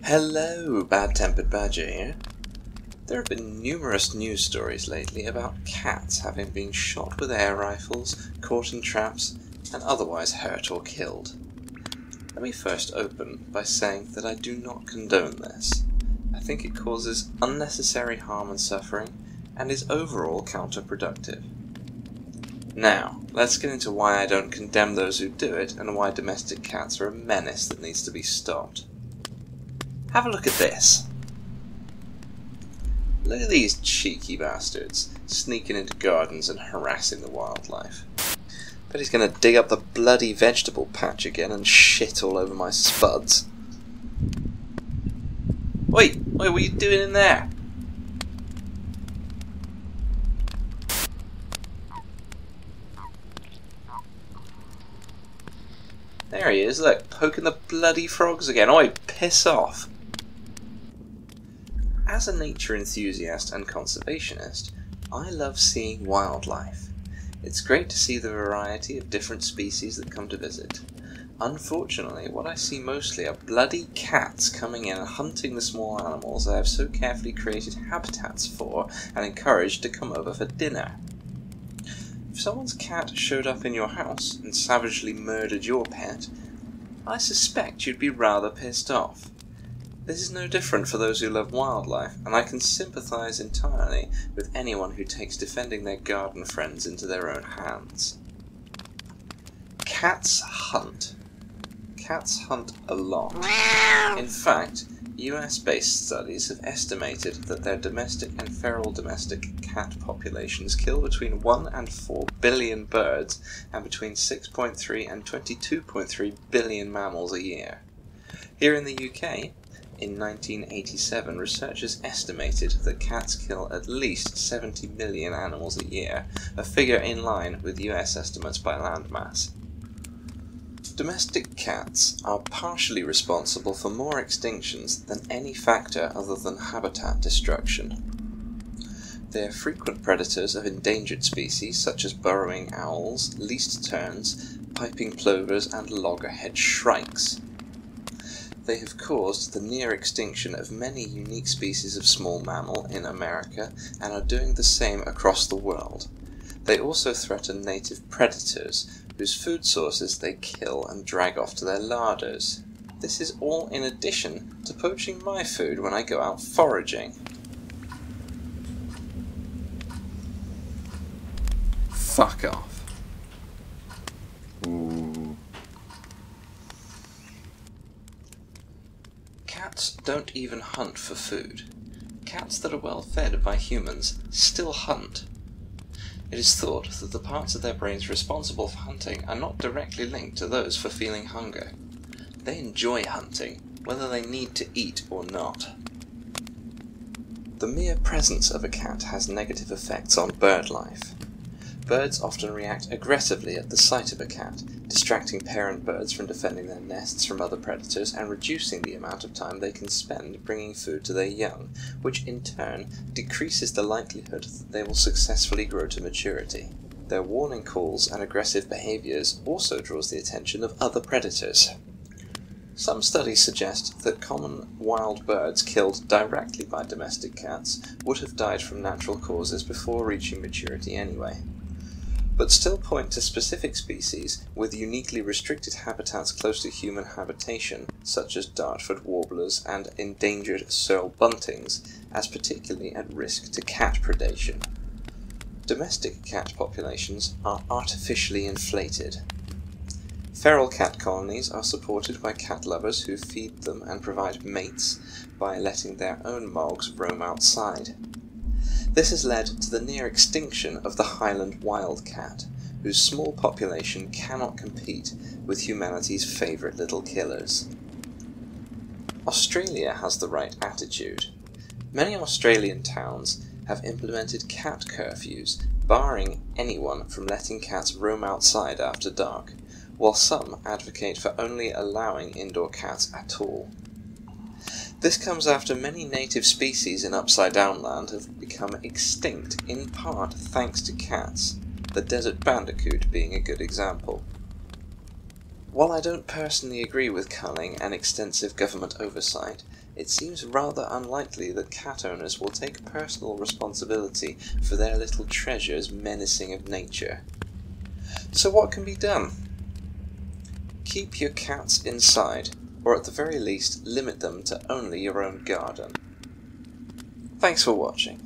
Hello, Bad-Tempered Badger here. There have been numerous news stories lately about cats having been shot with air rifles, caught in traps, and otherwise hurt or killed. Let me first open by saying that I do not condone this. I think it causes unnecessary harm and suffering, and is overall counterproductive. Now, let's get into why I don't condemn those who do it, and why domestic cats are a menace that needs to be stopped. Have a look at this. Look at these cheeky bastards, sneaking into gardens and harassing the wildlife. Bet he's going to dig up the bloody vegetable patch again and shit all over my spuds. Oi, what are you doing in there? There he is, look, poking the bloody frogs again. Oi, piss off. As a nature enthusiast and conservationist, I love seeing wildlife. It's great to see the variety of different species that come to visit. Unfortunately, what I see mostly are bloody cats coming in and hunting the small animals I have so carefully created habitats for and encouraged to come over for dinner. If someone's cat showed up in your house and savagely murdered your pet, I suspect you'd be rather pissed off. This is no different for those who love wildlife, and I can sympathise entirely with anyone who takes defending their garden friends into their own hands. Cats hunt. Cats hunt a lot. In fact, US-based studies have estimated that their domestic and feral domestic cat populations kill between 1 and 4 billion birds and between 6.3 and 22.3 billion mammals a year. Here in the UK, in 1987, researchers estimated that cats kill at least 70 million animals a year, a figure in line with US estimates by landmass. Domestic cats are partially responsible for more extinctions than any factor other than habitat destruction. They are frequent predators of endangered species such as burrowing owls, least terns, piping plovers, and loggerhead shrikes. They have caused the near extinction of many unique species of small mammal in America and are doing the same across the world. They also threaten native predators, whose food sources they kill and drag off to their larders. This is all in addition to poaching my food when I go out foraging. Fuck off. Ooh. Cats don't even hunt for food. Cats that are well fed by humans still hunt. It is thought that the parts of their brains responsible for hunting are not directly linked to those for feeling hunger. They enjoy hunting, whether they need to eat or not. The mere presence of a cat has negative effects on bird life. Birds often react aggressively at the sight of a cat, distracting parent birds from defending their nests from other predators and reducing the amount of time they can spend bringing food to their young, which in turn decreases the likelihood that they will successfully grow to maturity. Their warning calls and aggressive behaviours also draws the attention of other predators. Some studies suggest that common wild birds killed directly by domestic cats would have died from natural causes before reaching maturity anyway, but still point to specific species with uniquely restricted habitats close to human habitation, such as Dartford warblers and endangered searle buntings, as particularly at risk to cat predation. Domestic cat populations are artificially inflated. Feral cat colonies are supported by cat lovers who feed them and provide mates by letting their own mogs roam outside. This has led to the near extinction of the Highland wildcat, whose small population cannot compete with humanity's favourite little killers. Australia has the right attitude. Many Australian towns have implemented cat curfews, barring anyone from letting cats roam outside after dark, while some advocate for only allowing indoor cats at all. This comes after many native species in Upside Down Land have become extinct, in part thanks to cats, the desert bandicoot being a good example. While I don't personally agree with culling and extensive government oversight, it seems rather unlikely that cat owners will take personal responsibility for their little treasures menacing of nature. So what can be done? Keep your cats inside, or at the very least limit them to only your own garden. Thanks for watching.